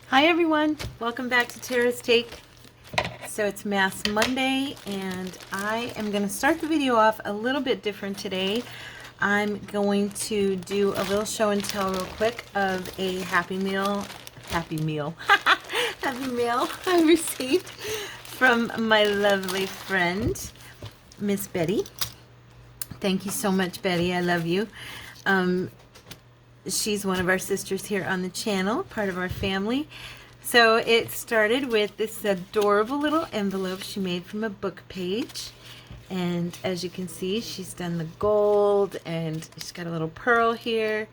Hi everyone, welcome back to Tara's Take. So it's Mass Monday and I am going to start the video off a little bit different today. I'm going to do a little show and tell real quick of a happy meal happy meal I received from my lovely friend, Miss Betty. Thank you so much, Betty. I love you. She's one of our sisters here on the channel, part of our family. So it started with this adorable little envelope she made from a book page. And as you can see, she's done the gold and she's got a little pearl here.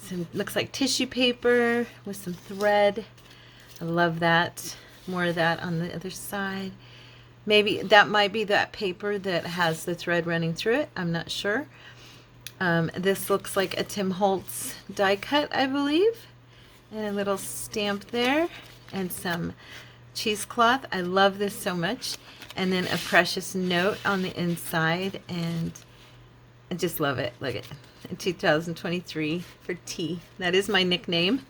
Some looks like tissue paper with some thread. I love that. More of that on the other side. Maybe that might be that paper that has the thread running through it. I'm not sure. This looks like a Tim Holtz die cut, I believe. And a little stamp there. And some cheesecloth. I love this so much. And then a precious note on the inside. And I just love it. Look at it. 2023 for T. That is my nickname.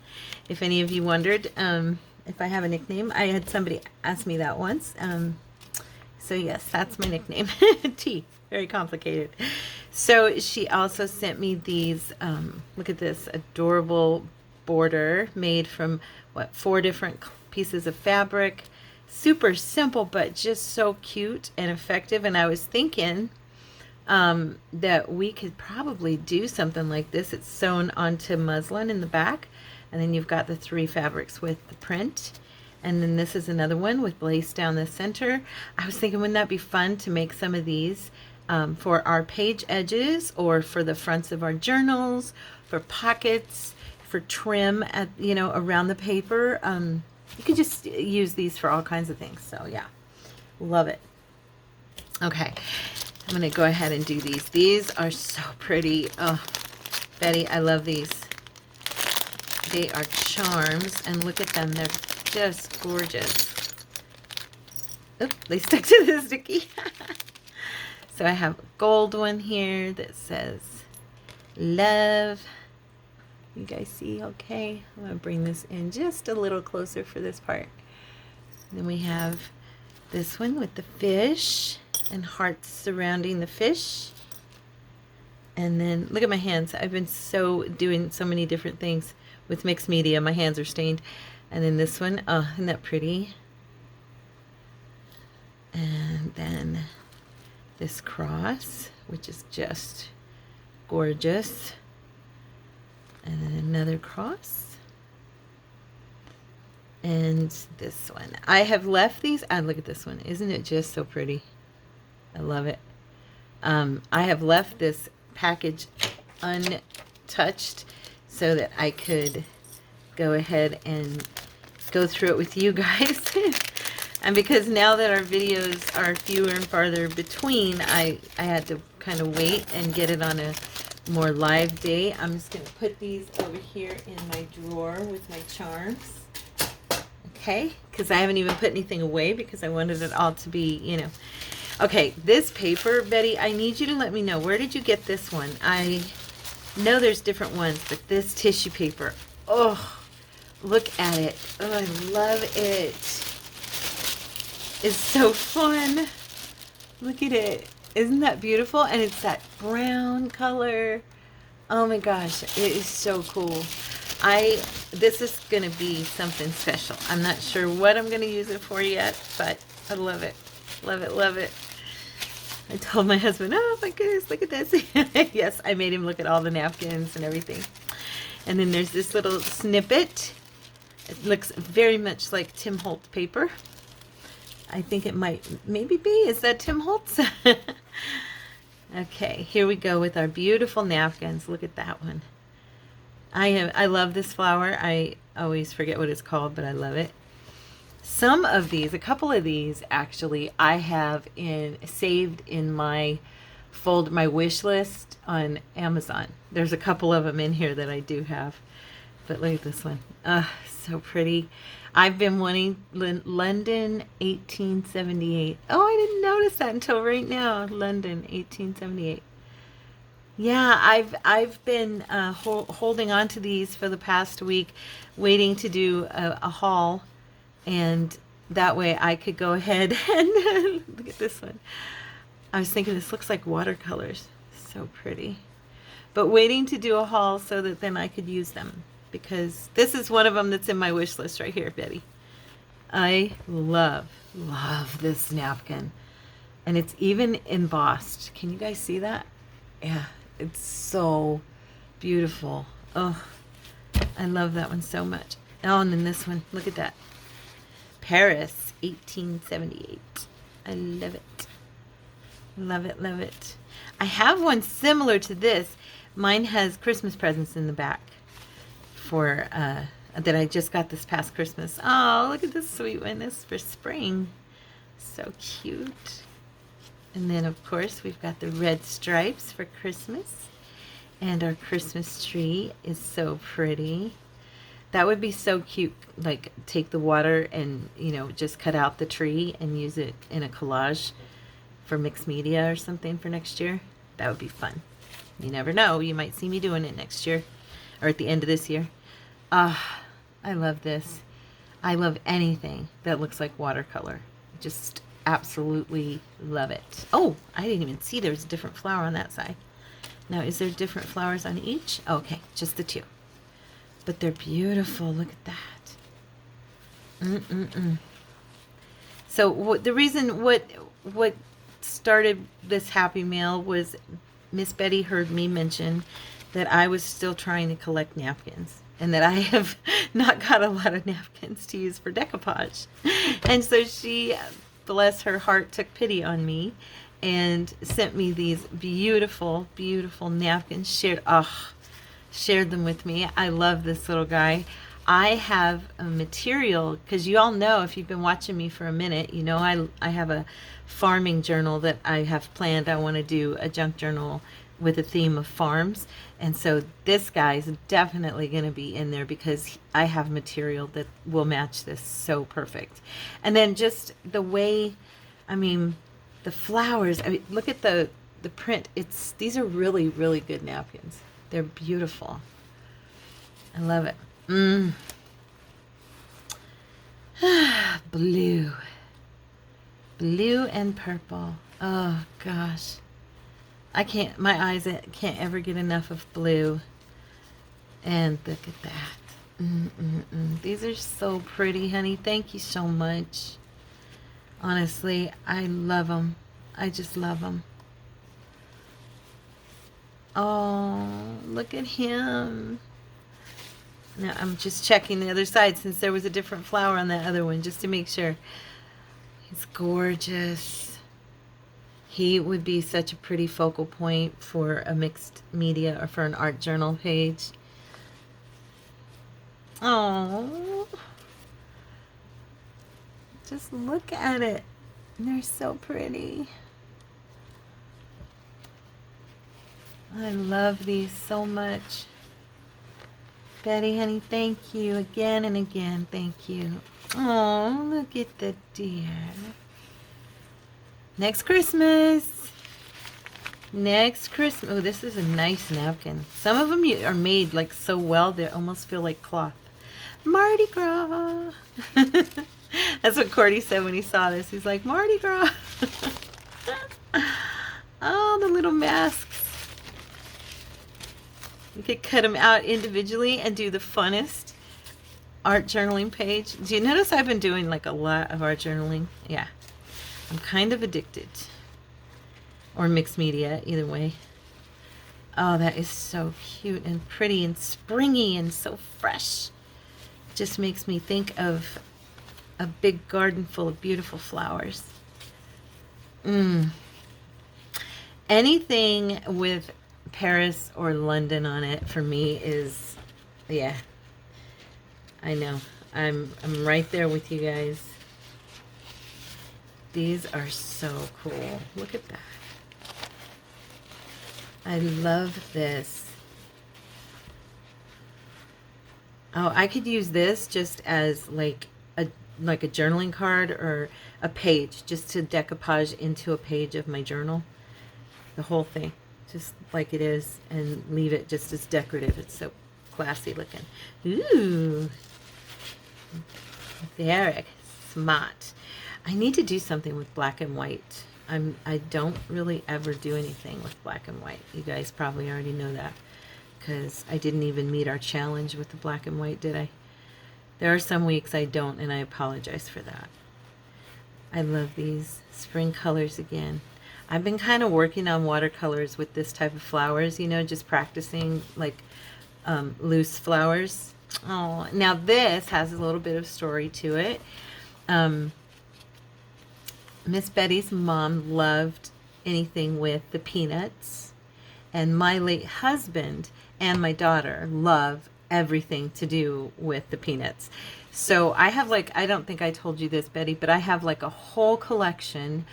If any of you wondered if I have a nickname. I had somebody ask me that once. So yes, that's my nickname. T. Very complicated. So she also sent me these, look at this adorable border made from, what, 4 different pieces of fabric. Super simple, but just so cute and effective. And I was thinking that we could probably do something like this. It's sewn onto muslin in the back. And then you've got the 3 fabrics with the print. And then this is another one with lace down the center. I was thinking, wouldn't that be fun to make some of these for our page edges or for the fronts of our journals, for pockets, for trim at, you know, around the paper. You could just use these for all kinds of things. So yeah, love it. Okay, I'm gonna go ahead and do these. These are so pretty. Oh, Betty, I love these. They are charms, and look at them. They're just gorgeous. Oop, they stuck to the sticky. So I have a gold one here that says love. You guys see okay? I'm going to bring this in just a little closer for this part. Then we have this one with the fish and hearts surrounding the fish. And then look at my hands. I've been doing so many different things with mixed media. My hands are stained. And then this one, oh, isn't that pretty? And then this cross, which is just gorgeous. And then another cross. And this one. I have left these. Look at this one. Isn't it just so pretty? I love it. I have left this package untouched so that I could go ahead and go through it with you guys. And because now that our videos are fewer and farther between, I had to kind of wait and get it on a more live day. I'm just going to put these over here in my drawer with my charms. Okay, because I haven't even put anything away because I wanted it all to be, you know. Okay, this paper, Betty, I need you to let me know. Where did you get this one? I know there's different ones, but this tissue paper, oh, look at it. Oh, I love it. It's so fun. Look at it. Isn't that beautiful? And it's that brown color. Oh my gosh, it is so cool. This is going to be something special. I'm not sure what I'm going to use it for yet, but I love it. Love it, love it. I told my husband, oh my goodness, look at this. Yes, I made him look at all the napkins and everything. And then there's this little snippet. It looks very much like Tim Holtz paper. I think it might maybe be. Is that Tim Holtz? Okay, here we go with our beautiful napkins. Look at that one. I love this flower. I always forget what it's called, but I love it. Some of these, a couple of these actually, I have saved in my my wish list on Amazon. There's a couple of them in here that I do have. But look at this one. So pretty. I've been wanting London 1878. Oh, I didn't notice that until right now. London 1878. Yeah, I've been holding on to these for the past week, waiting to do a haul, and that way I could go ahead and look at this one. I was thinking this looks like watercolors. So pretty. But waiting to do a haul so that then I could use them, because this is one of them that's in my wish list right here, Betty. I love this napkin. And it's even embossed. Can you guys see that? Yeah, it's so beautiful. Oh, I love that one so much. Oh, and then this one, look at that. Paris, 1878. I love it. Love it, love it. I have one similar to this. Mine has Christmas presents in the back for that I just got this past Christmas. Oh, look at this sweet one. This is for spring. So cute. And then, of course, we've got the red stripes for Christmas. And our Christmas tree is so pretty. That would be so cute. Like, take the water and, just cut out the tree and use it in a collage for mixed media or something for next year. That would be fun. You never know. You might see me doing it next year or at the end of this year. I love this. I love anything that looks like watercolor. Just absolutely love it. Oh, I didn't even see there was a different flower on that side. Now, is there different flowers on each? Okay, just the two. But they're beautiful. Look at that. So the reason what started this Happy Mail was Miss Betty heard me mention that I was still trying to collect napkins and that I have not got a lot of napkins to use for decoupage. And so she, bless her heart, took pity on me and sent me these beautiful, beautiful napkins. Shared them with me. I love this little guy. I have a material, because you all know, if you've been watching me for a minute, you know I have a farming journal that I have planned. I want to do a junk journal with a theme of farms. And so this guy is definitely going to be in there because I have material that will match this so perfect. And then just the way, the flowers, look at the print. These are really, really good napkins. They're beautiful. I love it. Blue and purple. Oh gosh, my eyes can't ever get enough of blue. And look at that. These are so pretty, honey. Thank you so much. Honestly, I love them. I just love them. Oh, look at him. Now I'm just checking the other side since there was a different flower on that other one just to make sure. He's gorgeous. He would be such a pretty focal point for a mixed media or for an art journal page. Oh, just look at it. They're so pretty. I love these so much. Betty, honey, thank you again and again. Thank you. Oh, look at the deer. Next Christmas. Oh, this is a nice napkin. Some of them are made like so well they almost feel like cloth. Mardi Gras. That's what Cordy said when he saw this. He's like, Mardi Gras. Oh, the little masks. You could cut them out individually and do the funnest art journaling page. Do you notice I've been doing like a lot of art journaling? Yeah. I'm kind of addicted. Or mixed media, either way. Oh, that is so cute and pretty and springy and so fresh. It just makes me think of a big garden full of beautiful flowers. Anything with Paris or London on it for me is, yeah, I know. I'm right there with you guys. These are so cool. Look at that. I love this. Oh, I could use this just as like a journaling card or a page, just to decoupage into a page of my journal. The whole thing. just like it is and leave it just as decorative. It's so classy looking. Ooh, very smart. I need to do something with black and white. I don't really ever do anything with black and white. You guys probably already know that, because I didn't even meet our challenge with the black and white, did I? There are some weeks I don't, and I apologize for that. I love these spring colors again. I've been kind of working on watercolors with this type of flowers, you know, just practicing like loose flowers. Oh, now this has a little bit of story to it. Miss Betty's mom loved anything with the peanuts, and my late husband and my daughter love everything to do with the peanuts. So I have, like, I don't think I told you this, Betty, but I have like a whole collection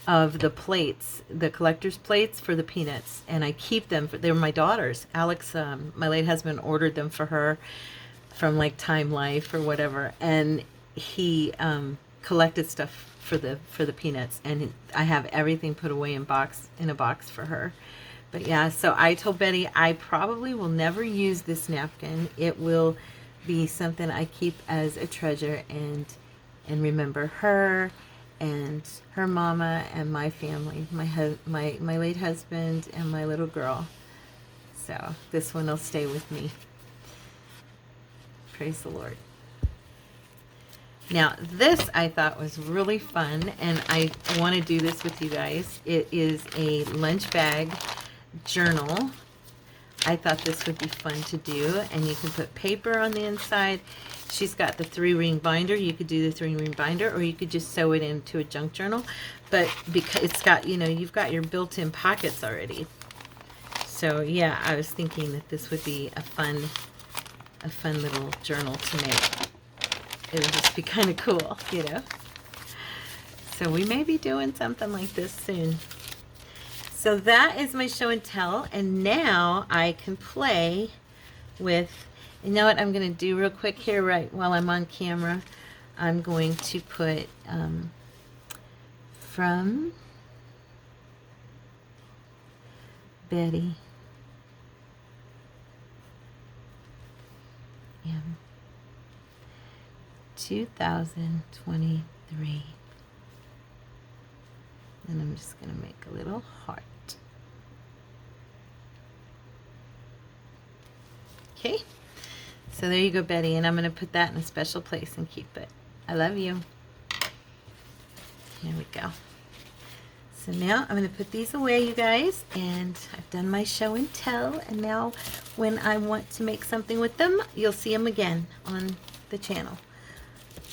of the plates, the collector's plates for the peanuts, and I keep them. They're my daughter's. Alex, my late husband, ordered them for her from like Time Life or whatever, and he collected stuff for the peanuts, and I have everything put away in a box for her. But yeah, so I told Betty I probably will never use this napkin. It will be something I keep as a treasure and remember her and her mama and my family, my late husband and my little girl. So this one will stay with me. Praise the Lord. Now this I thought was really fun, and I want to do this with you guys. It is a lunch bag journal. I thought this would be fun to do, and you can put paper on the inside. She's got the 3-ring binder. You could do the 3-ring binder, or you could just sew it into a junk journal. But because it's got, you know, you've got your built-in pockets already. So yeah, I was thinking that this would be a fun little journal to make. It would just be kind of cool, you know. So we may be doing something like this soon. So that is my show and tell, and now I can play with, you know what I'm going to do real quick here right while I'm on camera. I'm going to put from Betty. Yeah. 2023. And I'm just going to make a little heart. Okay. So there you go, Betty. And I'm going to put that in a special place and keep it. I love you. Here we go. So now I'm going to put these away, you guys. And I've done my show and tell. And now when I want to make something with them, you'll see them again on the channel.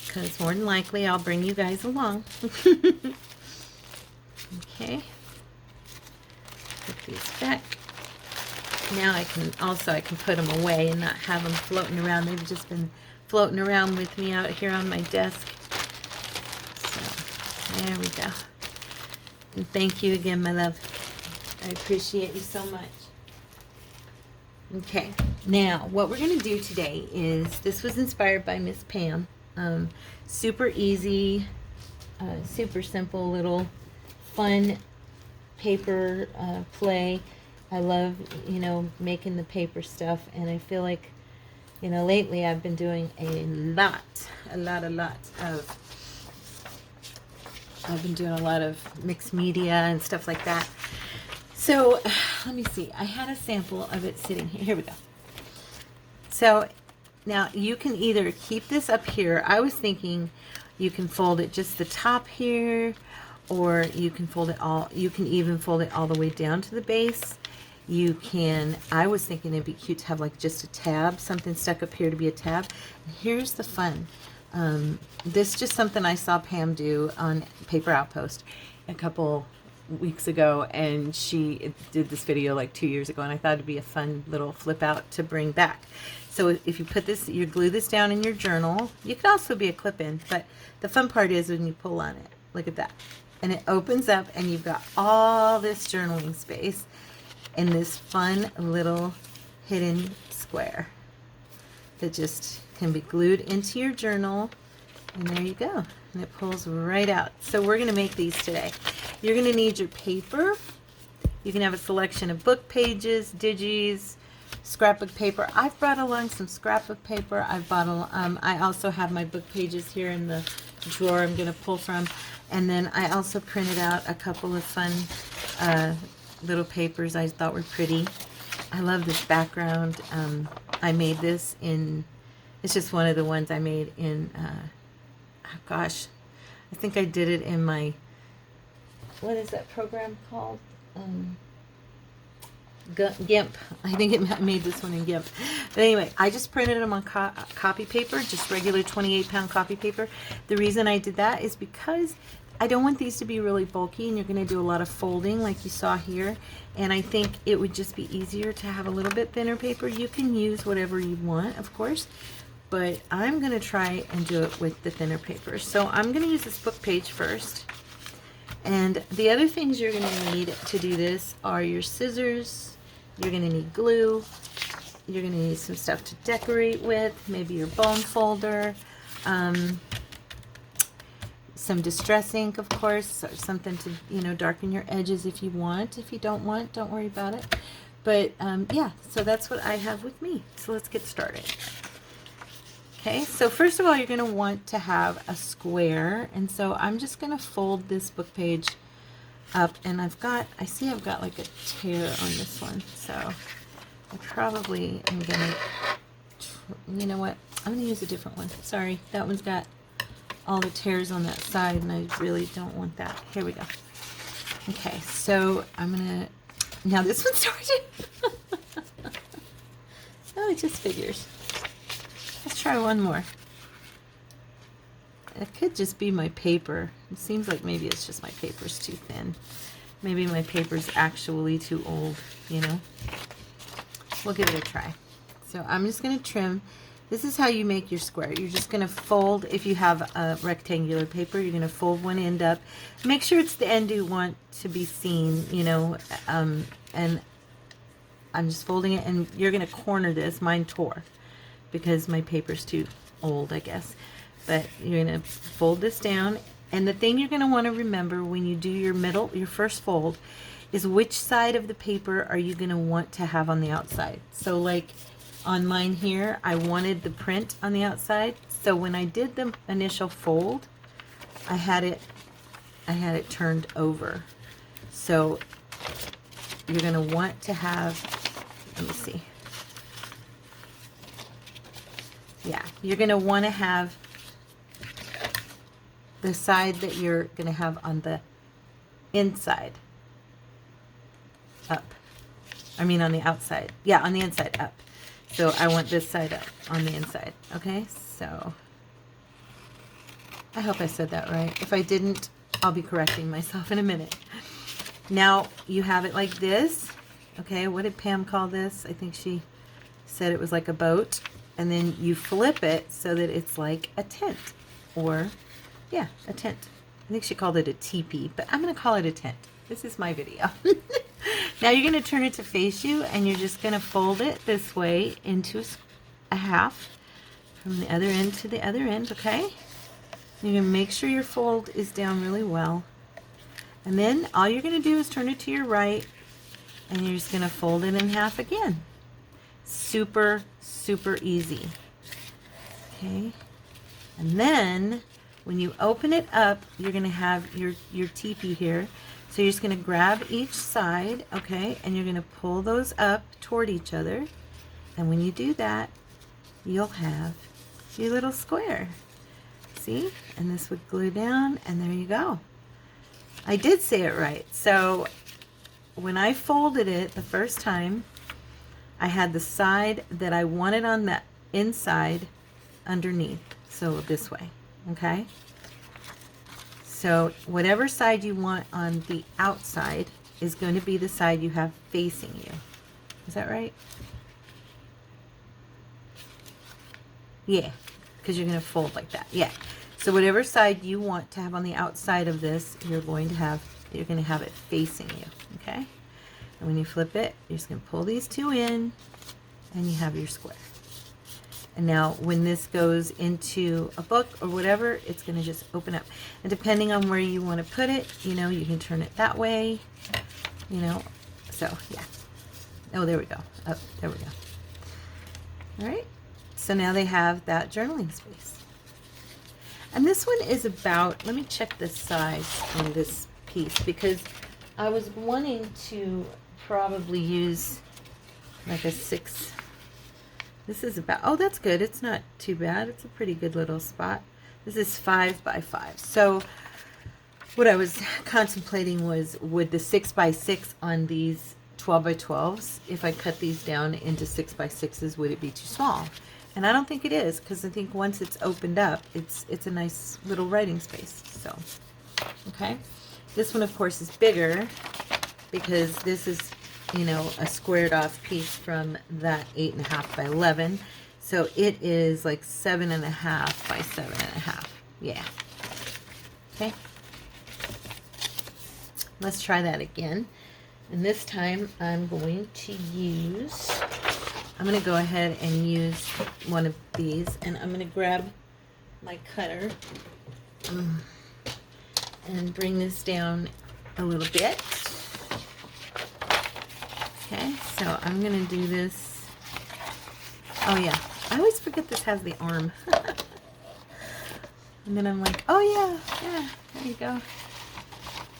Because more than likely I'll bring you guys along. Okay. Put these back. Now I can put them away and not have them floating around. They've just been floating around with me out here on my desk. So there we go. And thank you again, my love. I appreciate you so much. Okay, now what we're going to do today is, this was inspired by Miss Pam. Super easy, super simple little fun paper play. I love, you know, making the paper stuff, and I feel like, you know, lately I've been doing a lot of mixed media and stuff like that. So let me see, I had a sample of it sitting here. Here we go. So now you can either keep this up here. I was thinking you can fold it just the top here, or you can fold it all, you can even fold it all the way down to the base. You can, I was thinking it'd be cute to have like just a tab, something stuck up here to be a tab. And here's the fun. This is just something I saw Pam do on Paper Outpost a couple weeks ago, and she did this video like 2 years ago, and I thought it'd be a fun little flip out to bring back. So if you put this, you glue this down in your journal. You could also be a clip-in, but the fun part is when you pull on it. Look at that. And it opens up, and you've got all this journaling space in this fun little hidden square that just can be glued into your journal. And there you go. And it pulls right out. So we're going to make these today. You're going to need your paper. You can have a selection of book pages, digis, scrapbook paper. I've brought along some scrapbook paper. I also have my book pages here in the drawer I'm going to pull from. And then I also printed out a couple of fun little papers I thought were pretty. I love this background. I made this in, it's just one of the ones I made in, oh gosh, I think I did it in my, what is that program called? GIMP. I think I made this one in GIMP. But anyway, I just printed them on copy paper, just regular 28-pound copy paper. The reason I did that is because I don't want these to be really bulky, and you're going to do a lot of folding like you saw here. And I think it would just be easier to have a little bit thinner paper. You can use whatever you want, of course, but I'm going to try and do it with the thinner paper. So I'm going to use this book page first. And the other things you're going to need to do this are your scissors, you're going to need glue, you're going to need some stuff to decorate with, maybe your bone folder, some distress ink, of course, or something to, you know, darken your edges if you want. If you don't want, don't worry about it. But yeah, so that's what I have with me. So let's get started. Okay, so first of all, you're going to want to have a square, and so I'm just going to fold this book page up, and I see I've got like a tear on this one, so I probably am going to, you know what, I'm going to use a different one. Sorry, that one's got all the tears on that side, and I really don't want that. Here we go. Okay, so I'm going to, now this one's started. Oh, it just figures. Let's try one more. It could just be my paper. It seems like maybe it's just my paper's too thin. Maybe my paper's actually too old, you know? We'll give it a try. So I'm just going to trim. This is how you make your square. You're just going to fold, if you have a rectangular paper, you're going to fold one end up. Make sure it's the end you want to be seen, you know, and I'm just folding it, and you're going to corner this. Mine tore, because my paper's too old, I guess. But you're going to fold this down. And the thing you're going to want to remember when you do your first fold, is which side of the paper are you going to want to have on the outside. So like on mine here, I wanted the print on the outside. So when I did the initial fold, I had it turned over. So you're going to want to have, let me see. Yeah, you're going to want to have the side that you're going to have on the inside up. I mean on the outside. Yeah, on the inside up. So I want this side up on the inside. Okay, so I hope I said that right. If I didn't, I'll be correcting myself in a minute. Now you have it like this. Okay, what did Pam call this? I think she said it was like a boat. And then you flip it so that it's like a tent, or yeah, a tent. I think she called it a teepee, but I'm going to call it a tent. This is my video. Now you're going to turn it to face you, and you're just going to fold it this way into a half from the other end to the other end, okay? You're going to make sure your fold is down really well. And then all you're going to do is turn it to your right, and you're just going to fold it in half again. Super easy. Okay, and then when you open it up, you're going to have your teepee here. So you're just going to grab each side, okay, and you're going to pull those up toward each other. And when you do that, you'll have your little square. See? And this would glue down, and there you go. I did say it right. So when I folded it the first time, I had the side that I wanted on the inside underneath, so this way, okay? So whatever side you want on the outside is going to be the side you have facing you. Is that right? Yeah, because you're going to fold like that. Yeah. So whatever side you want to have on the outside of this, you're going to have it facing you, okay? And when you flip it, you're just going to pull these two in, and you have your square. And now when this goes into a book or whatever, it's going to just open up. And depending on where you want to put it, you know, you can turn it that way, you know, So yeah. Oh, there we go. Oh, there we go. All right. So now they have that journaling space. And this one is about, let me check the size on this piece, because I was wanting to probably use like a 6. This is about, oh, that's good. It's not too bad. It's a pretty good little spot. This is 5 by 5. So what I was contemplating was, would the 6 by 6 on these 12 by 12s, if I cut these down into 6 by 6s, would it be too small? And I don't think it is, because I think once it's opened up, it's a nice little writing space. So, okay. This one, of course, is bigger because this is, you know, a squared off piece from that 8.5 by 11. So it is like 7.5 by 7.5. Yeah. Okay. Let's try that again. And this time I'm going to use, I'm going to go ahead and use one of these, and I'm going to grab my cutter and bring this down a little bit. Okay, so I'm going to do this. Oh yeah, I always forget this has the arm. And then I'm like, oh yeah, there you go.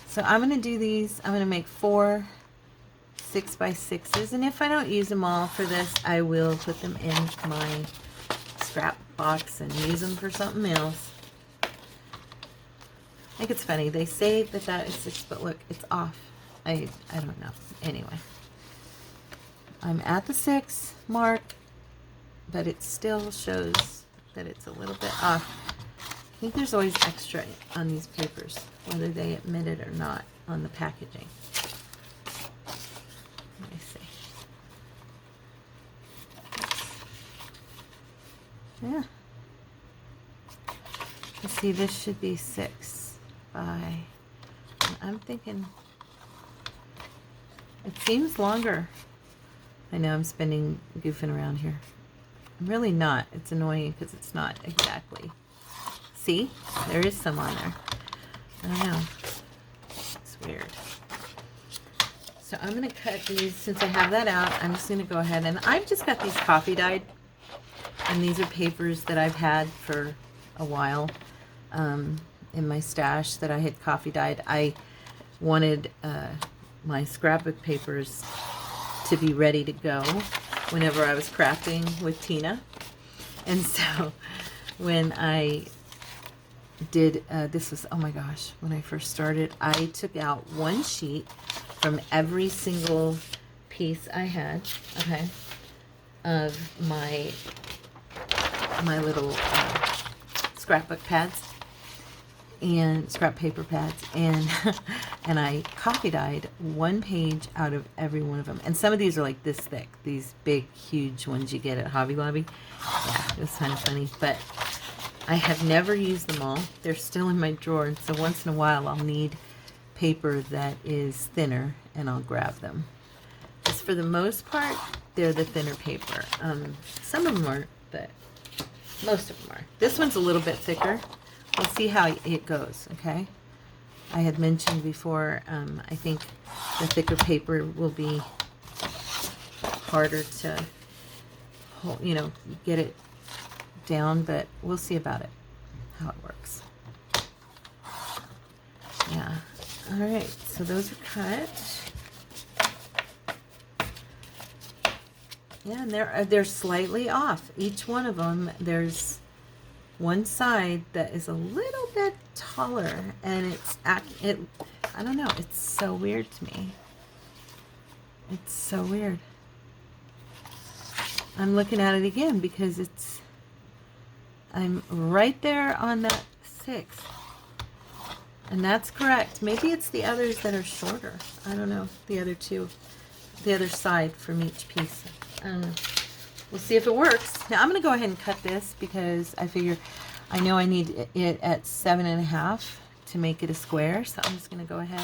So I'm going to do these. I'm going to make 4 6 by 6s, and if I don't use them all for this, I will put them in my scrap box and use them for something else. I think it's funny. They say that that is 6, but look, it's off. I don't know. Anyway, I'm at the 6 mark, but it still shows that it's a little bit off. I think there's always extra on these papers, whether they admit it or not, on the packaging. Let me see. Yeah. Let's see, this should be 6 by, I'm thinking, it seems longer. I know I'm goofing around here. I'm really not. It's annoying because it's not exactly. See? There is some on there. I don't know. It's weird. So I'm going to cut these. Since I have that out, I'm just going to go ahead, and I've just got these coffee dyed. And these are papers that I've had for a while in my stash that I had coffee dyed. I wanted my scrapbook papers to be ready to go whenever I was crafting with Tina. And so when I did, this was, oh my gosh, when I first started, I took out one sheet from every single piece I had, okay, of my little scrapbook pads and scrap paper pads, and and I coffee dyed one page out of every one of them. And some of these are like this thick, these big, huge ones you get at Hobby Lobby. Yeah, it was kind of funny, but I have never used them all. They're still in my drawer, and so once in a while I'll need paper that is thinner, and I'll grab them. Just for the most part, they're the thinner paper. Some of them aren't, but most of them are. This one's a little bit thicker. We'll see how it goes, okay? I had mentioned before, I think the thicker paper will be harder to hold, you know, get it down, but we'll see about it, how it works. Yeah. All right, so those are cut. Yeah, and they're slightly off. Each one of them, there's one side that is a little bit taller, and I don't know, it's so weird to me. It's so weird. I'm looking at it again because I'm right there on that 6. And that's correct. Maybe it's the others that are shorter. I don't know. The other two. The other side from each piece. I don't know. We'll see if it works. Now I'm going to go ahead and cut this because I figure I know I need it at 7.5 to make it a square. So I'm just going to go ahead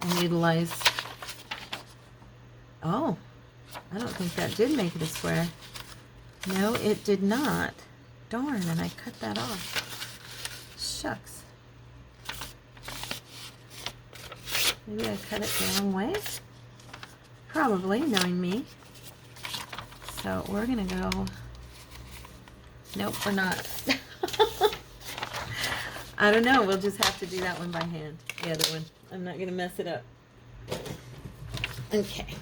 and utilize. Oh, I don't think that did make it a square. No, it did not. Darn, and I cut that off. Shucks. Maybe I cut it the wrong way. Probably, knowing me. So we're gonna go, nope, we're not. I don't know, we'll just have to do that one by hand, the other one. I'm not gonna mess it up. Okay.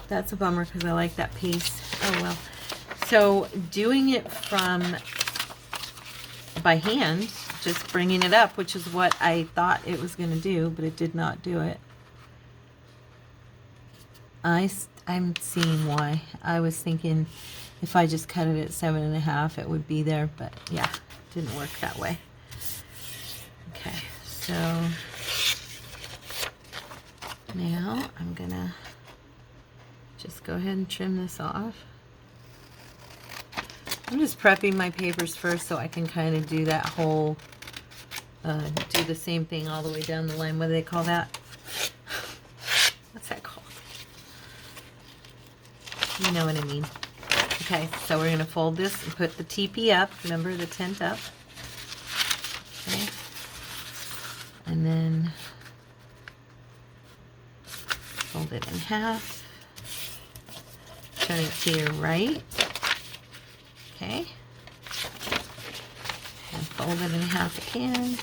That's a bummer because I like that piece. Oh well. So doing it from by hand, just bringing it up, which is what I thought it was going to do, but it did not do it. I'm seeing why. I was thinking if I just cut it at 7.5, it would be there, but yeah, it didn't work that way. Okay, so now I'm gonna just go ahead and trim this off. I'm just prepping my papers first so I can kind of do that whole, do the same thing all the way down the line. What do they call that? What's that called? You know what I mean. Okay, so we're going to fold this and put the teepee up. Remember the tent up. Okay. And then fold it in half. Turn it to your right. Okay, and fold it in half again.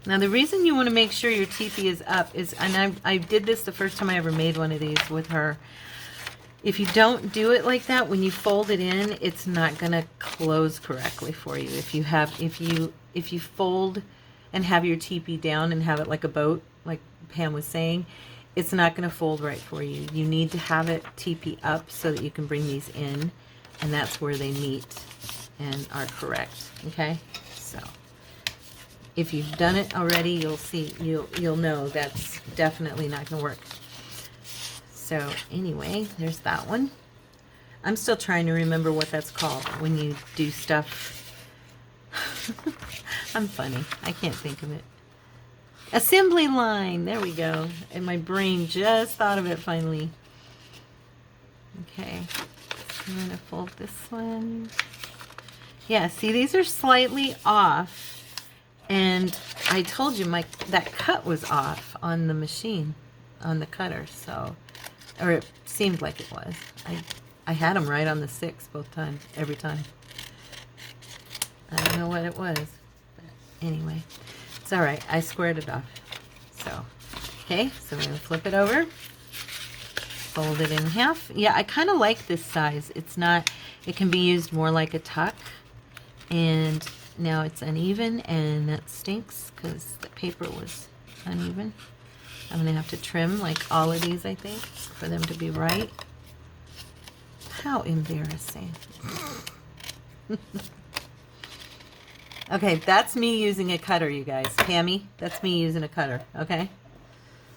Now the reason you want to make sure your teepee is up is, and I did this the first time I ever made one of these with her. If you don't do it like that, when you fold it in, it's not going to close correctly for you. If you fold and have your teepee down and have it like a boat, like Pam was saying, it's not going to fold right for you. You need to have it teepee up so that you can bring these in, and that's where they meet and are correct. Okay, so if you've done it already, you'll see, you'll know that's definitely not going to work. So anyway, there's that one. I'm still trying to remember what that's called when you do stuff. I'm funny. I can't think of it. Assembly line. There we go. And my brain just thought of it finally. Okay. I'm going to fold this one. Yeah, see, these are slightly off. And I told you that cut was off on the machine, on the cutter. So, or it seemed like it was. I had them right on the 6 both times, every time. I don't know what it was. But anyway. It's all right. I squared it off. So, okay. So we're going to flip it over. Fold it in half. Yeah, I kind of like this size. It's not, it can be used more like a tuck. And now it's uneven, and that stinks because the paper was uneven. I'm going to have to trim like all of these, I think, for them to be right. How embarrassing. Okay, that's me using a cutter, you guys. Pammy, that's me using a cutter, okay?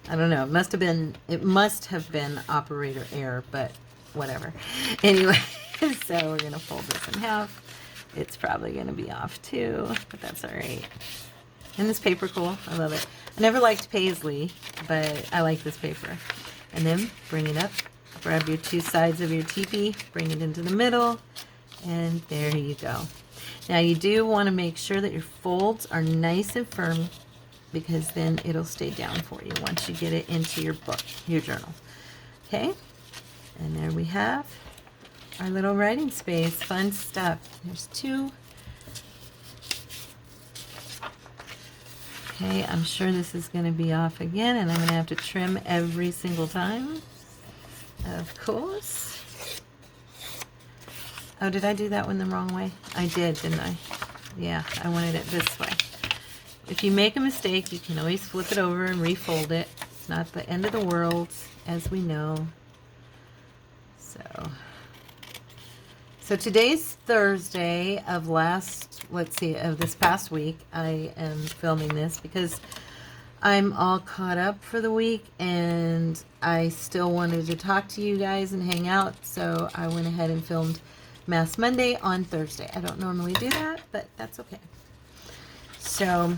I don't know. It must have been operator error, but whatever. Anyway, so we're going to fold this in half. It's probably going to be off too, but that's all right. Isn't this paper cool? I love it. I never liked paisley, but I like this paper. And then bring it up. Grab your two sides of your teepee, bring it into the middle, and there you go. Now you do want to make sure that your folds are nice and firm, because then it'll stay down for you once you get it into your book, your journal. Okay, and there we have our little writing space. Fun stuff. There's 2. Okay, I'm sure this is going to be off again, and I'm going to have to trim every single time. Of course. Oh, did I do that one the wrong way? I did, didn't I? Yeah, I wanted it this way. If you make a mistake, you can always flip it over and refold it. It's not the end of the world, as we know. So today's Thursday of this past week. I am filming this because I'm all caught up for the week, and I still wanted to talk to you guys and hang out, so I went ahead and filmed Mass Monday on Thursday. I don't normally do that, but that's okay. So,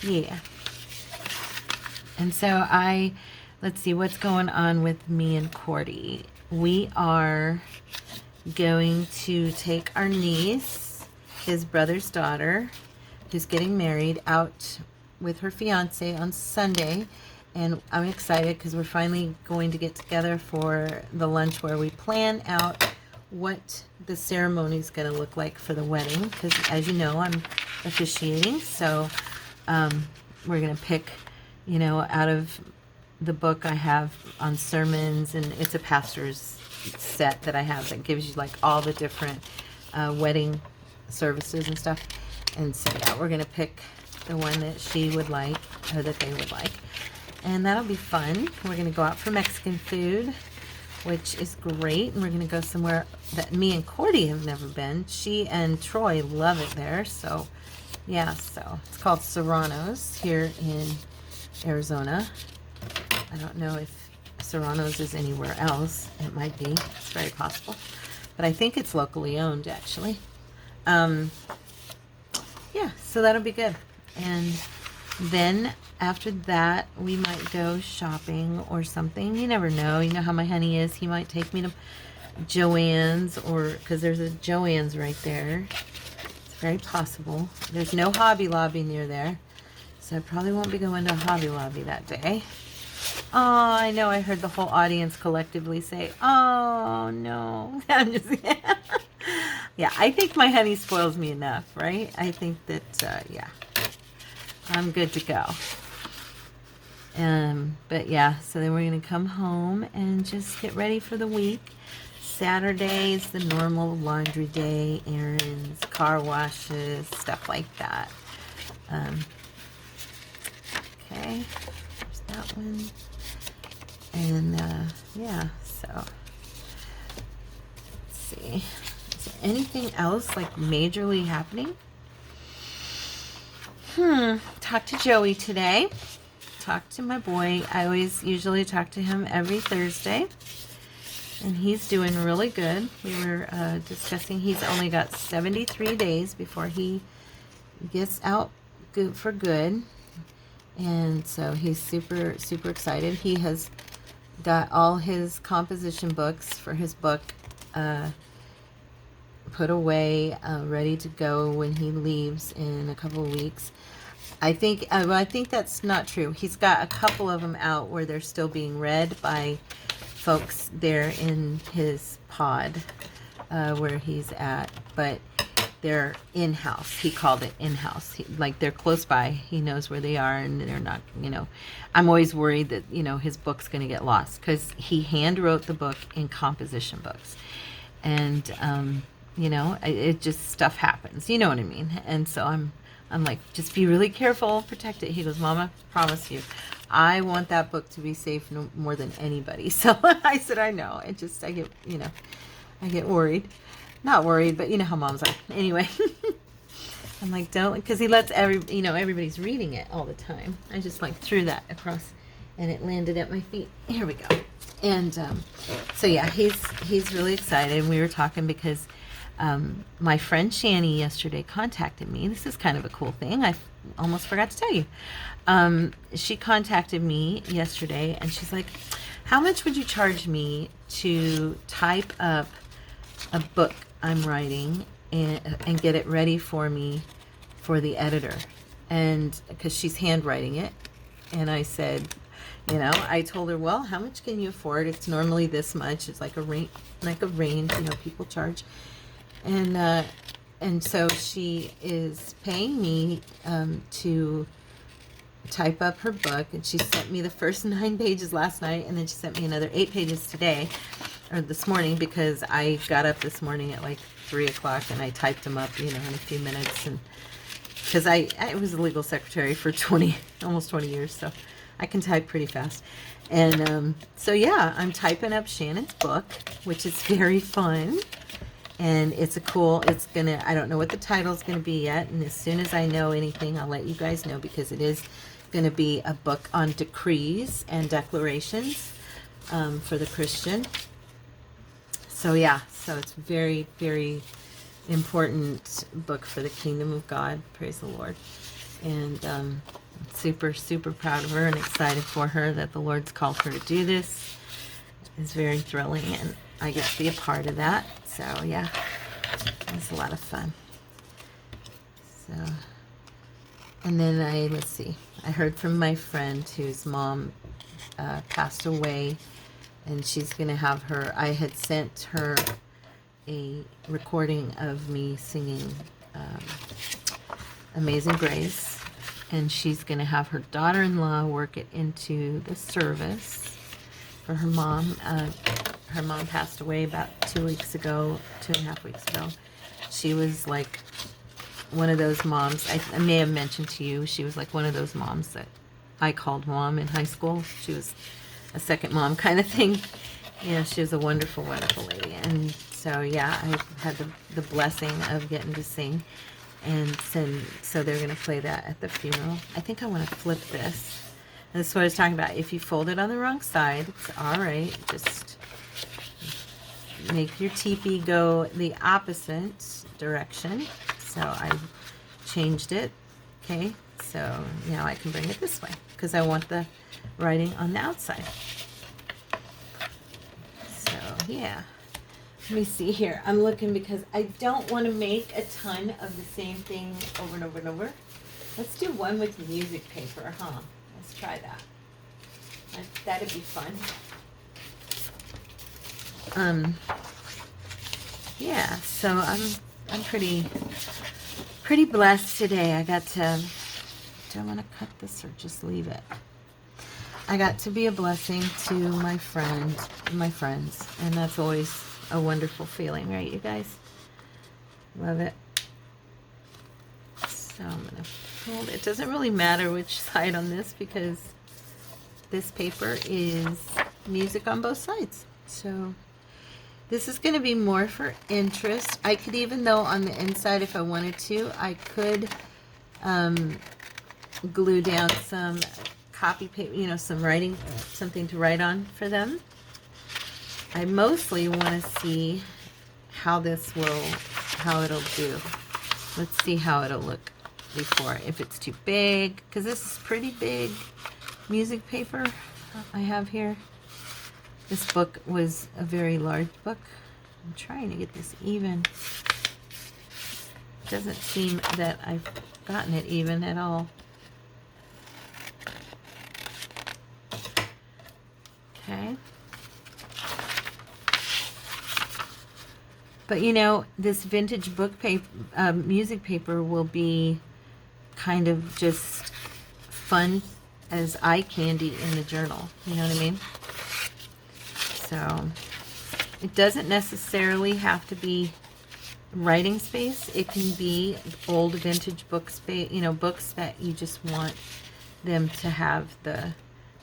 yeah. And so let's see what's going on with me and Cordy. We are going to take our niece, his brother's daughter. is getting married out with her fiance on Sunday, and I'm excited because we're finally going to get together for the lunch where we plan out what the ceremony is going to look like for the wedding, because as you know, I'm officiating. So we're going to pick, you know, out of the book I have on sermons, and it's a pastor's set that I have that gives you like all the different wedding services and stuff. And so yeah, we're gonna pick the one that she would like, or that they would like, and that'll be fun. We're gonna go out for Mexican food, which is great, and we're gonna go somewhere that me and Cordy have never been. She and Troy love it there. So yeah, so it's called Serrano's here in Arizona. I don't know if Serrano's is anywhere else. It might be. It's very possible. But I think it's locally owned, actually. Yeah, so that'll be good. And then after that, we might go shopping or something. You never know. You know how my honey is. He might take me to Joann's, or because there's a Joann's right there. It's very possible. There's no Hobby Lobby near there, so I probably won't be going to Hobby Lobby that day. Oh, I know. I heard the whole audience collectively say, "Oh no!" I'm just, yeah. I think my honey spoils me enough, right? I think that, yeah, I'm good to go. But yeah, so then we're gonna come home and just get ready for the week. Saturday is the normal laundry day, errands, car washes, stuff like that. Okay. That one. And yeah, so let's see, is there anything else like majorly happening? Talked to Joey today. Talked to my boy. I usually talk to him every Thursday, and he's doing really good. We were discussing he's only got 73 days before he gets out good for good. And so he's super, super excited. He has got all his composition books for his book put away, ready to go when he leaves in a couple of weeks. I think that's not true. He's got a couple of them out where they're still being read by folks there in his pod where he's at, but they're in-house. He called it in-house. Like they're close by. He knows where they are, and they're not, you know. I'm always worried that, you know, his book's going to get lost because he hand wrote the book in composition books. And, you know, it just, stuff happens. You know what I mean? And so I'm like, just be really careful, protect it. He goes, Mama, promise you, I want that book to be safe no more than anybody. So I said, I know. I get, you know, I get worried. Not worried, but you know how moms are. Anyway, I'm like, don't, because he lets everybody's reading it all the time. I just like threw that across, and it landed at my feet. Here we go. And so yeah, he's really excited. We were talking because my friend Shani yesterday contacted me. This is kind of a cool thing. I almost forgot to tell you. She contacted me yesterday, and she's like, "How much would you charge me to type up a book I'm writing and get it ready for me for the editor?" And because she's handwriting it, and I said, you know, I told her, well, how much can you afford? It's normally this much. It's like a range, you know, people charge. And so she is paying me to type up her book, and she sent me the first 9 pages last night, and then she sent me another 8 pages today, or this morning, because I got up this morning at like 3 o'clock and I typed them up, you know, in a few minutes, and because I was a legal secretary for almost 20 years, so I can type pretty fast. And so yeah, I'm typing up Shannon's book, which is very fun. And it's I don't know what the title's gonna be yet, and as soon as I know anything, I'll let you guys know, because it is gonna be a book on decrees and declarations for the Christian. So yeah, so it's very, very important book for the kingdom of God. Praise the Lord. And super, super proud of her and excited for her that the Lord's called her to do this. It's very thrilling, and I get to be a part of that. So yeah, it's a lot of fun. So And then let's see, I heard from my friend whose mom passed away, and she's going to have her, I had sent her a recording of me singing Amazing Grace, and she's going to have her daughter-in-law work it into the service for her mom. Her mom passed away about 2 weeks ago, 2.5 weeks ago. She was like one of those moms, I may have mentioned to you, she was like one of those moms that I called mom in high school. She was a second mom kind of thing. Yeah, she was a wonderful, wonderful lady. And so, yeah, I had the blessing of getting to sing. And so they're going to play that at the funeral. I think I want to flip this. And this is what I was talking about. If you fold it on the wrong side, it's all right. Just make your teepee go the opposite direction. So I changed it. Okay, so now I can bring it this way because I want the writing on the outside. So yeah, let me see here. I'm looking because I don't want to make a ton of the same thing over and over and over. Let's do one with music paper, huh? Let's try that. That'd be fun. Yeah, so I'm pretty blessed today. I got to, do I want to cut this or just leave it? I got to be a blessing to my friends, and that's always a wonderful feeling, right, you guys? Love it. So I'm going to fold it. It doesn't really matter which side on this because this paper is music on both sides. So this is going to be more for interest. I could, even though on the inside, if I wanted to, I could glue down some copy paper, you know, some writing, something to write on for them. I mostly want to see how it'll do. Let's see how it'll look before, if it's too big, because this is pretty big music paper I have here. This book was a very large book. I'm trying to get this even. It doesn't seem that I've gotten it even at all. Okay. But you know, this vintage book paper, music paper will be kind of just fun as eye candy in the journal. You know what I mean? So it doesn't necessarily have to be writing space. It can be old vintage book space, you know, books that you just want them to have the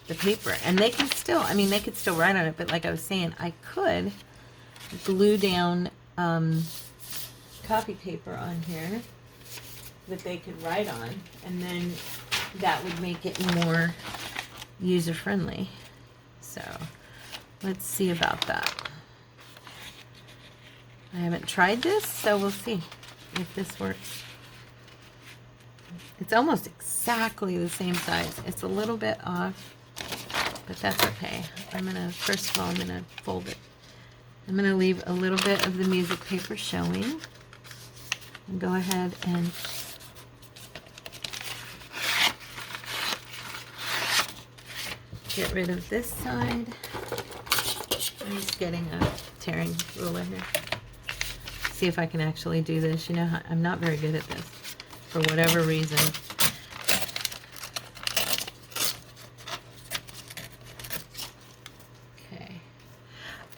paper. And they can still, I mean, they could still write on it, but like I was saying, I could glue down copy paper on here that they could write on, and then that would make it more user-friendly. So let's see about that. I haven't tried this, so we'll see if this works. It's almost exactly the same size. It's a little bit off, but that's okay. First of all, I'm gonna fold it. I'm gonna leave a little bit of the music paper showing, and go ahead and get rid of this side. I'm just getting a tearing ruler here. See if I can actually do this. You know, I'm not very good at this for whatever reason. Okay.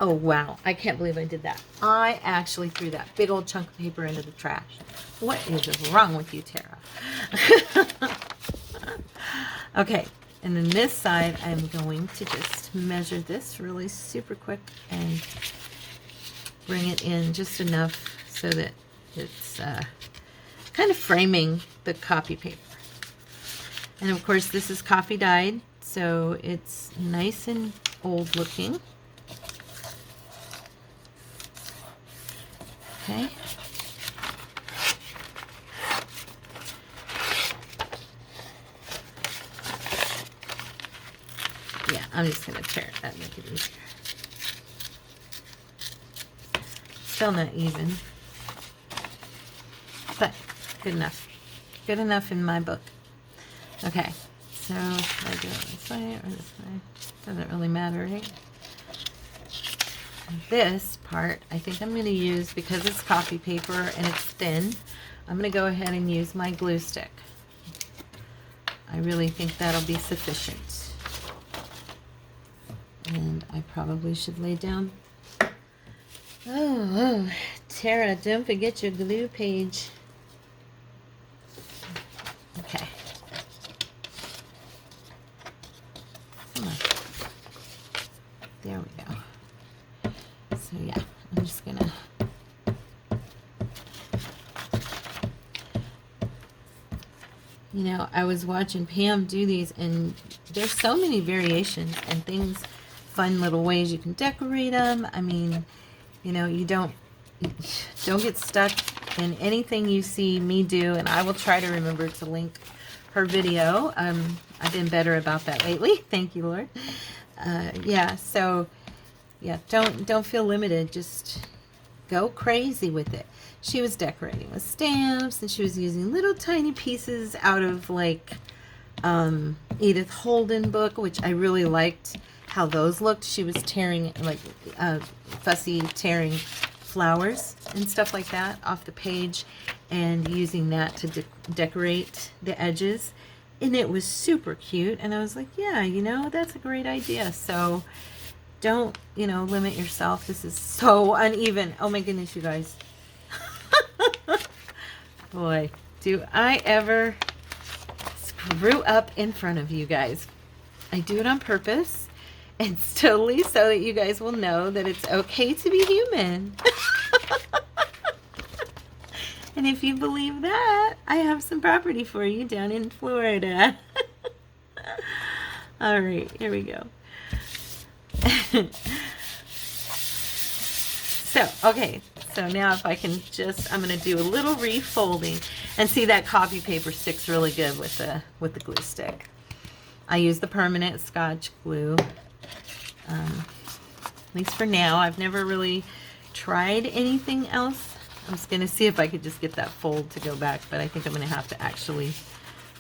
Oh, wow. I can't believe I did that. I actually threw that big old chunk of paper into the trash. What is wrong with you, Tara? Okay. And then this side, I'm going to just measure this really super quick and bring it in just enough so that it's kind of framing the copy paper. And of course, this is coffee dyed, so it's nice and old looking. Okay. Yeah, I'm just going to tear it. That make it easier. Still not even, but good enough. Good enough in my book. Okay, so should I do it this way or this way? Doesn't really matter, right? This part, I think I'm going to use, because it's copy paper and it's thin, I'm going to go ahead and use my glue stick. I really think that'll be sufficient. And I probably should lay down. Oh, Tara, don't forget your glue page. Okay. Come on. There we go. So yeah, I'm just gonna I was watching Pam do these, and there's so many variations and things, fun little ways you can decorate them. I mean, you don't get stuck in anything you see me do, and I will try to remember to link her video. I've been better about that lately. Thank you, Lord. Yeah, so yeah, don't feel limited. Just go crazy with it. She was decorating with stamps, and she was using little tiny pieces out of like Edith Holden book, which I really liked how those looked. She was tearing like fussy tearing flowers and stuff like that off the page and using that to decorate the edges, and it was super cute. And I was like, yeah, that's a great idea. So don't limit yourself. This is so uneven. Oh my goodness, you guys. Boy, do I ever screw up in front of you guys. I do it on purpose. It's totally so that you guys will know that it's okay to be human. And if you believe that, I have some property for you down in Florida. All right, here we go. So, okay, so now if I can I'm going to do a little refolding, and see that copy paper sticks really good with the glue stick. I use the permanent Scotch glue, at least for now. I've never really tried anything else. I'm just going to see if I could just get that fold to go back, but I think I'm going to have to actually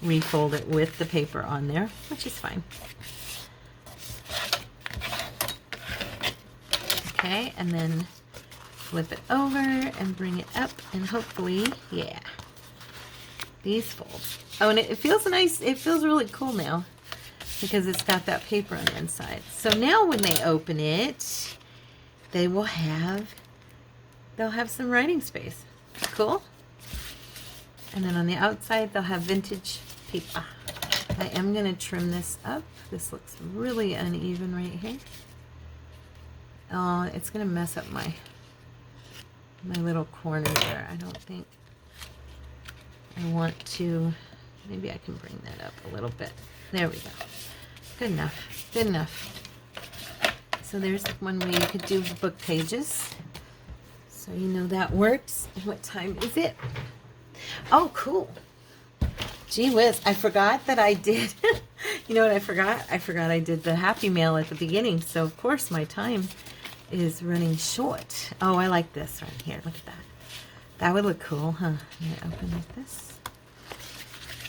refold it with the paper on there, which is fine. Okay, and then flip it over and bring it up, and hopefully, yeah, these fold. Oh, and it feels nice. It feels really cool now because it's got that paper on the inside. So now when they open it, they'll have some writing space. Cool. And then on the outside, they'll have vintage paper. I am going to trim this up. This looks really uneven right here. Oh, it's going to mess up my little corner there. I don't think I want to. Maybe I can bring that up a little bit. There we go. Good enough. Good enough. So there's one way you could do the book pages. So that works. And what time is it? Oh, cool. Gee whiz. I forgot that I did. You know what I forgot? I forgot I did the Happy Mail at the beginning. So, of course, my time is running short. Oh, I like this right here. Look at that. That would look cool, huh? I'm gonna open like this.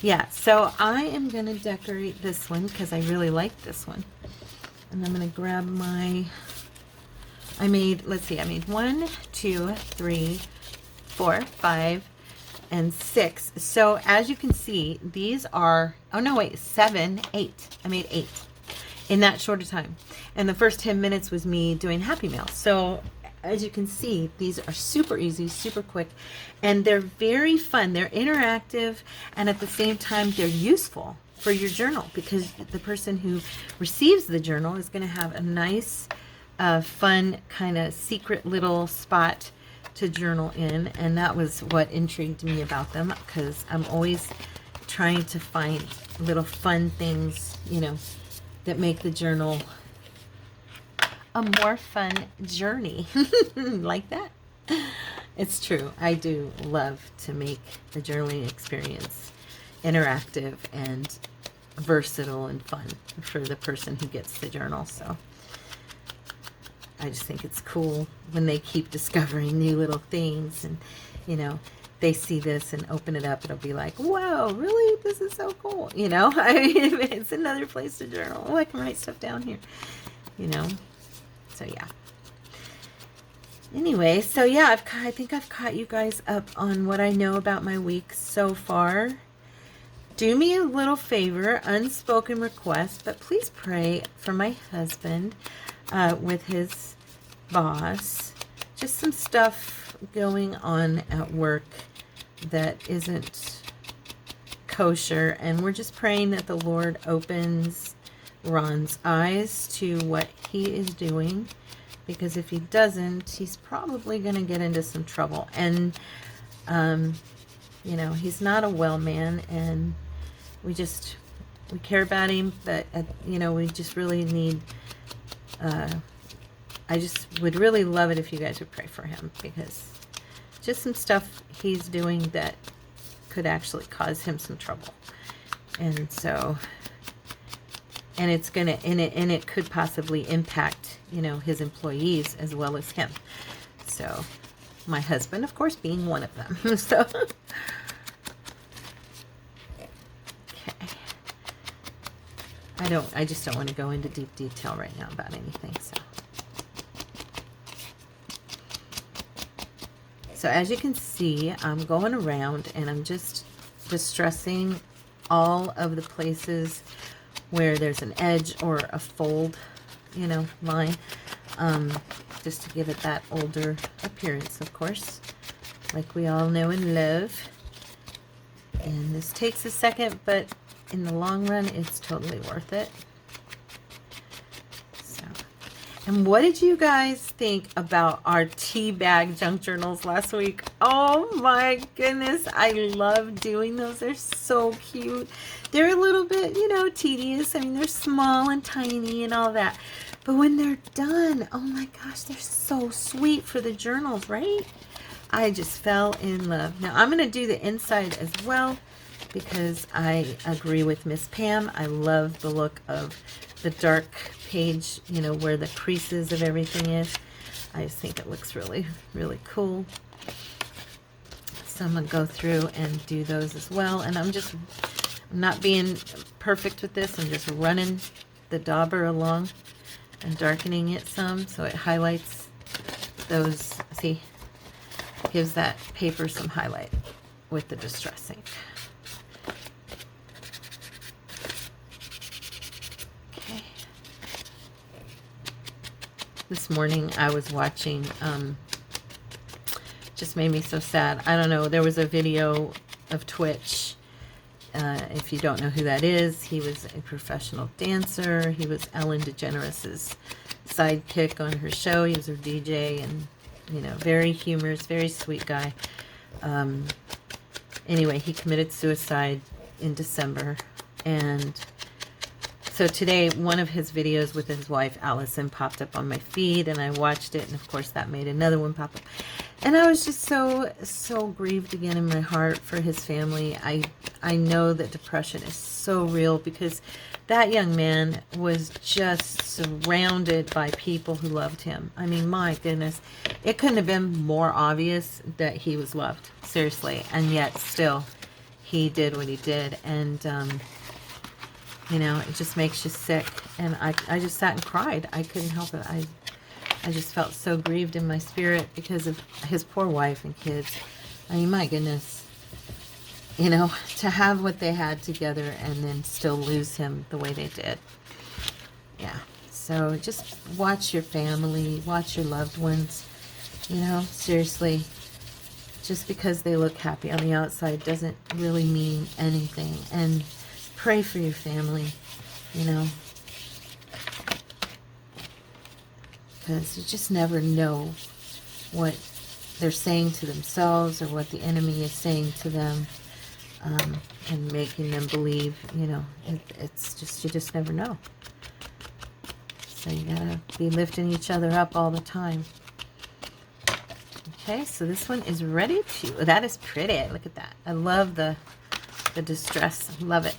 Yeah, so I am going to decorate this one because I really like this one. And I'm going to grab I made 1, 2, 3, 4, 5, and 6. So as you can see, these are, 7, 8. I made 8 in that short of time. And the first 10 minutes was me doing Happy Mail. So as you can see, these are super easy, super quick, and they're very fun. They're interactive, and at the same time, they're useful for your journal because the person who receives the journal is going to have a nice, fun, kind of secret little spot to journal in, and that was what intrigued me about them because I'm always trying to find little fun things, that make the journal a more fun journey. Like that. It's true. I do love to make the journaling experience interactive and versatile and fun for the person who gets the journal. So I just think it's cool when they keep discovering new little things, and they see this and open it up, it'll be like, whoa, really? This is so cool. You know, I mean, it's another place to journal. Oh, I can write stuff down here, you know. So yeah. Anyway, so yeah, I think I've caught you guys up on what I know about my week so far. Do me a little favor, unspoken request, but please pray for my husband with his boss. Just some stuff going on at work that isn't kosher, and we're just praying that the Lord opens Ron's eyes to what he is doing, because if he doesn't, he's probably going to get into some trouble. And you know, he's not a well man, and we care about him, but you know, we just really need I just would really love it if you guys would pray for him, because just some stuff he's doing that could actually cause him some trouble. And so, and it's gonna, and it could possibly impact, you know, his employees as well as him. So my husband, of course, being one of them. So okay. I just don't want to go into deep detail right now about anything. So as you can see, I'm going around and I'm just distressing all of the places where there's an edge or a fold, you know, line, just to give it that older appearance, of course, like we all know and love. And this takes a second, but in the long run, it's totally worth it. So, and what did you guys think about our tea bag junk journals last week? Oh my goodness, I love doing those. They're so cute. They're a little bit, you know, tedious. I mean, they're small and tiny and all that. But when they're done, oh my gosh, they're so sweet for the journals, right? I just fell in love. Now, I'm going to do the inside as well, because I agree with Miss Pam. I love the look of the dark page, you know, where the creases of everything is. I just think it looks really, really cool. So I'm going to go through and do those as well. And I'm not being perfect with this. I'm just running the dauber along and darkening it some so it highlights those. See, gives that paper some highlight with the distress ink. Okay. This morning I was watching, just made me so sad. I don't know, there was a video of Twitch. If you don't know who that is, he was a professional dancer. He was Ellen DeGeneres' sidekick on her show. He was her DJ, and you know, very humorous, very sweet guy. Anyway, he committed suicide in December, and so today one of his videos with his wife Allison popped up on my feed, and I watched it, and of course that made another one pop up. And I was just so grieved again in my heart for his family. I know that depression is so real, because that young man was just surrounded by people who loved him. I mean, my goodness, it couldn't have been more obvious that he was loved, seriously. And yet still, he did what he did. And, you know, it just makes you sick. And I just sat and cried. I couldn't help it. I just felt so grieved in my spirit because of his poor wife and kids. I mean, my goodness. You know, to have what they had together and then still lose him the way they did. Yeah. So just watch your family, watch your loved ones. You know, seriously, just because they look happy on the outside doesn't really mean anything. And pray for your family, you know, because you just never know what they're saying to themselves or what the enemy is saying to them. And making them believe, you know, it's just, you just never know. So you gotta be lifting each other up all the time. Okay, so this one is ready to, that is pretty. Look at that. I love the distress. Love it.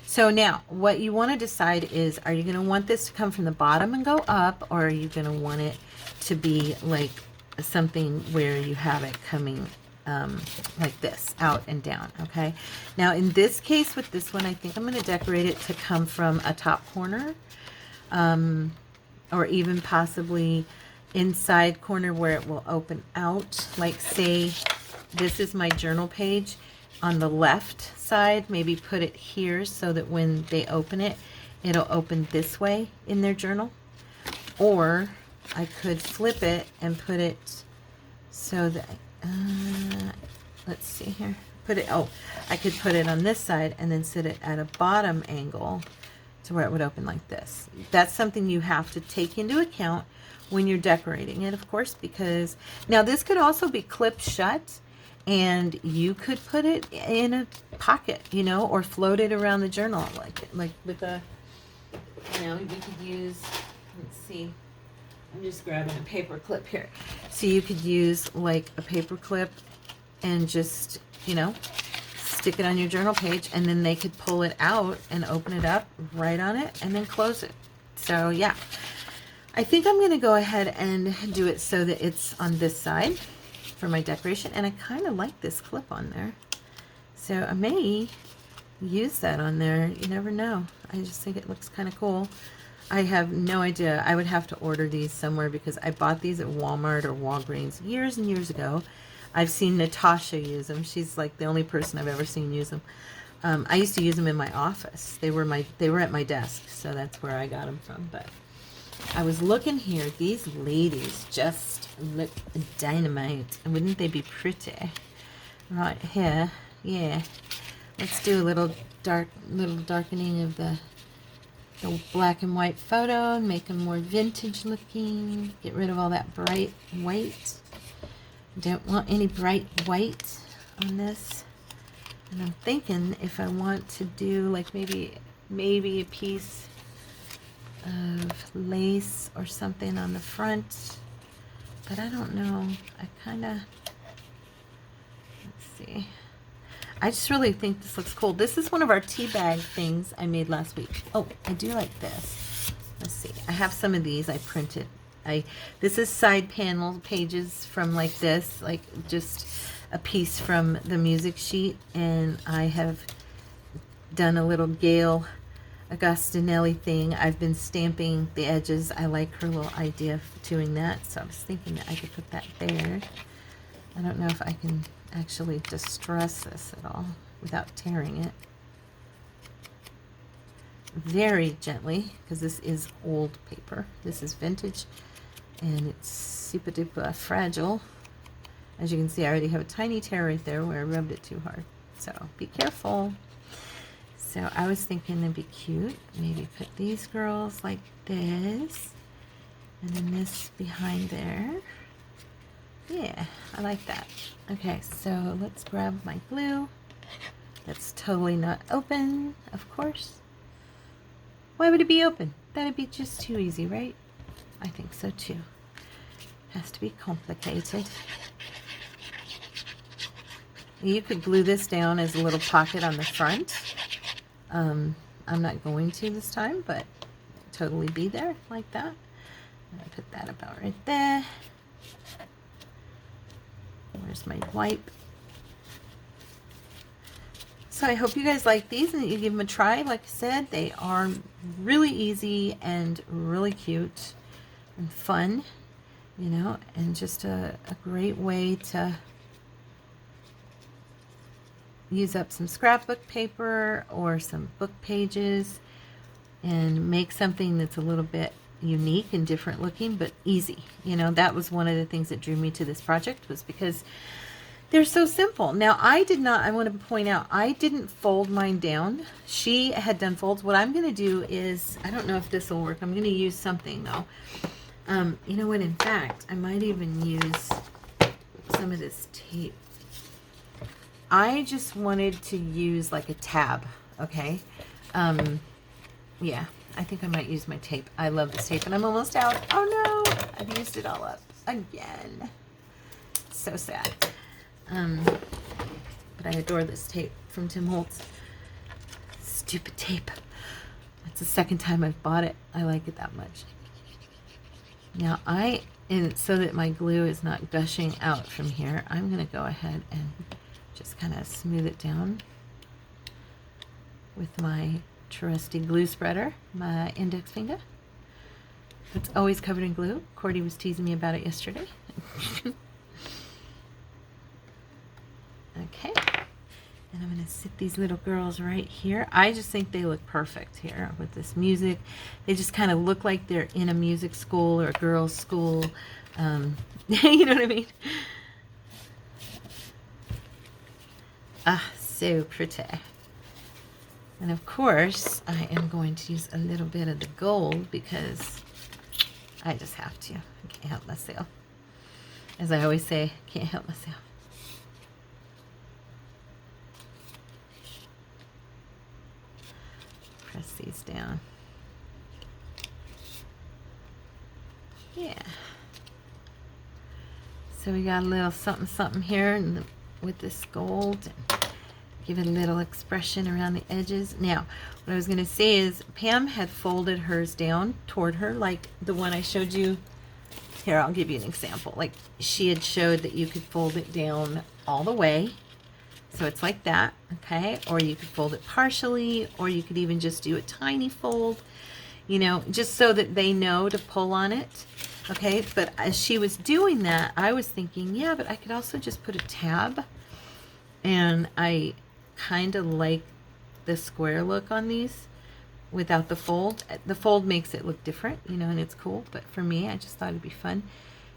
So now what you want to decide is, are you going to want this to come from the bottom and go up, or are you going to want it to be like something where you have it coming like this, out and down, okay? Now, in this case, with this one, I think I'm going to decorate it to come from a top corner, or even possibly inside corner where it will open out. Like, say, this is my journal page. On the left side, maybe put it here so that when they open it, it'll open this way in their journal. Or I could flip it and put it so that, let's see here. I could put it on this side and then sit it at a bottom angle to where it would open like this. That's something you have to take into account when you're decorating it, of course, because now this could also be clipped shut, and you could put it in a pocket, you know, or float it around the journal like with a, you know, you could use, let's see, I'm just grabbing a paper clip here. So you could use like a paper clip and just, you know, stick it on your journal page, and then they could pull it out and open it up, write on it, and then close it. So yeah, I think I'm going to go ahead and do it so that it's on this side for my decoration. And I kind of like this clip on there, so I may use that on there. You never know. I just think it looks kind of cool. I have no idea. I would have to order these somewhere because I bought these at Walmart or Walgreens years and years ago. I've seen Natasha use them. She's like the only person I've ever seen use them. I used to use them in my office. They were at my desk, so that's where I got them from. But I was looking here. These ladies just look dynamite. Wouldn't they be pretty? Right here. Yeah. Let's do a little darkening of the black and white photo and make them more vintage looking. Get rid of all that bright white. Don't want any bright white on this. And I'm thinking if I want to do like maybe a piece of lace or something on the front, but I don't know. I kind of, let's see. I just really think this looks cool. This is one of our tea bag things I made last week. Oh, I do like this. Let's see. I have some of these I printed. This is side panel pages from like this, like just a piece from the music sheet, and I have done a little Gail Agostinelli thing. I've been stamping the edges. I like her little idea of doing that, so I was thinking that I could put that there. I don't know if I can actually distress this at all without tearing it. Very gently, because this is old paper. This is vintage, and it's super duper fragile. As you can see, I already have a tiny tear right there where I rubbed it too hard. So be careful. So I was thinking it'd be cute. Maybe put these girls like this, and then this behind there. Yeah, I like that. Okay, so let's grab my glue. That's totally not open, of course. Why would it be open? That'd be just too easy, right? I think so too. Has to be complicated. You could glue this down as a little pocket on the front. I'm not going to this time, but totally be there like that. I'm gonna put that about right there. Where's my wipe? So I hope you guys like these and that you give them a try. Like I said, they are really easy and really cute and fun, you know, and just a great way to use up some scrapbook paper or some book pages and make something that's a little bit unique and different looking, but easy. You know, that was one of the things that drew me to this project, was because they're so simple. Now, I want to point out, I didn't fold mine down. She had done folds. What I'm going to do is, I don't know if this will work. I'm going to use something though. You know what? In fact, I might even use some of this tape. I just wanted to use like a tab. Okay. Yeah, I think I might use my tape. I love this tape and I'm almost out. Oh no, I've used it all up again. So sad. But I adore this tape from Tim Holtz. Stupid tape. That's the second time I've bought it. I like it that much. Now I And so that my glue is not gushing out from here, I'm going to go ahead and just kind of smooth it down with my trusty glue spreader, my index finger. It's always covered in glue. Cordy was teasing me about it yesterday. Okay. And I'm going to sit these little girls right here. I just think they look perfect here with this music. They just kind of look like they're in a music school or a girls' school. You know what I mean? Ah, so pretty. And of course, I am going to use a little bit of the gold because I just have to. I can't help myself. As I always say, can't help myself. Press these down. Yeah. So we got a little something something here with this gold. And give it a little expression around the edges. Now, what I was going to say is Pam had folded hers down toward her, like the one I showed you. Here, I'll give you an example. Like she had showed that you could fold it down all the way. So it's like that, okay? Or you could fold it partially, or you could even just do a tiny fold, you know, just so that they know to pull on it, okay? But as she was doing that, I was thinking, yeah, but I could also just put a tab. And I kind of like the square look on these without the fold. The fold makes it look different, you know, and it's cool. But for me, I just thought it'd be fun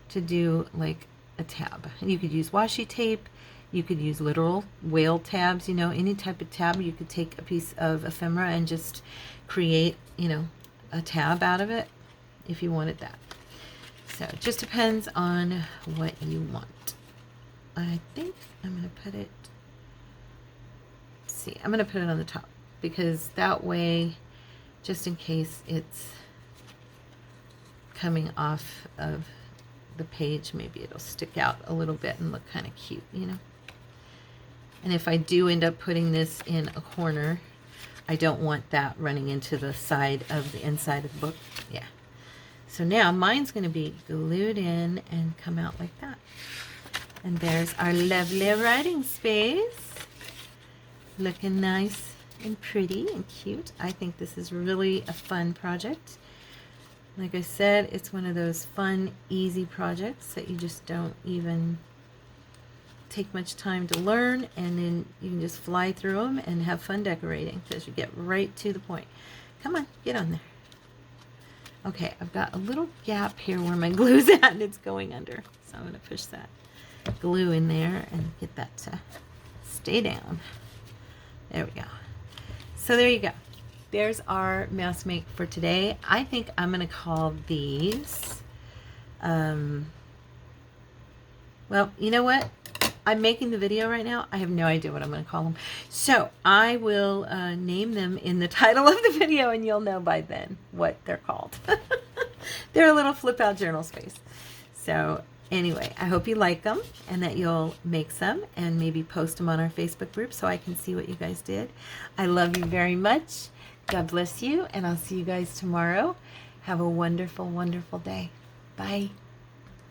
to do like a tab. And you could use washi tape. You could use literal whale tabs, you know, any type of tab. You could take a piece of ephemera and just create, you know, a tab out of it if you wanted that. So it just depends on what you want. I think I'm going to put it, let's see, I'm going to put it on the top because that way, just in case it's coming off of the page, maybe it'll stick out a little bit and look kind of cute, you know. And if I do end up putting this in a corner, I don't want that running into the side of the inside of the book. Yeah. So now mine's going to be glued in and come out like that. And there's our lovely writing space. Looking nice and pretty and cute. I think this is really a fun project. Like I said, it's one of those fun, easy projects that you just don't even take much time to learn, and then you can just fly through them and have fun decorating because you get right to the point. Come on, get on there. Okay, I've got a little gap here where my glue's at and it's going under. So I'm going to push that glue in there and get that to stay down. There we go. So there you go. There's our mouse make for today. I think I'm going to call these, well, you know what? I'm making the video right now. I have no idea what I'm going to call them. So I will name them in the title of the video, and you'll know by then what they're called. They're a little flip out journal space. So anyway, I hope you like them and that you'll make some and maybe post them on our Facebook group so I can see what you guys did. I love you very much. God bless you, and I'll see you guys tomorrow. Have a wonderful, wonderful day. Bye.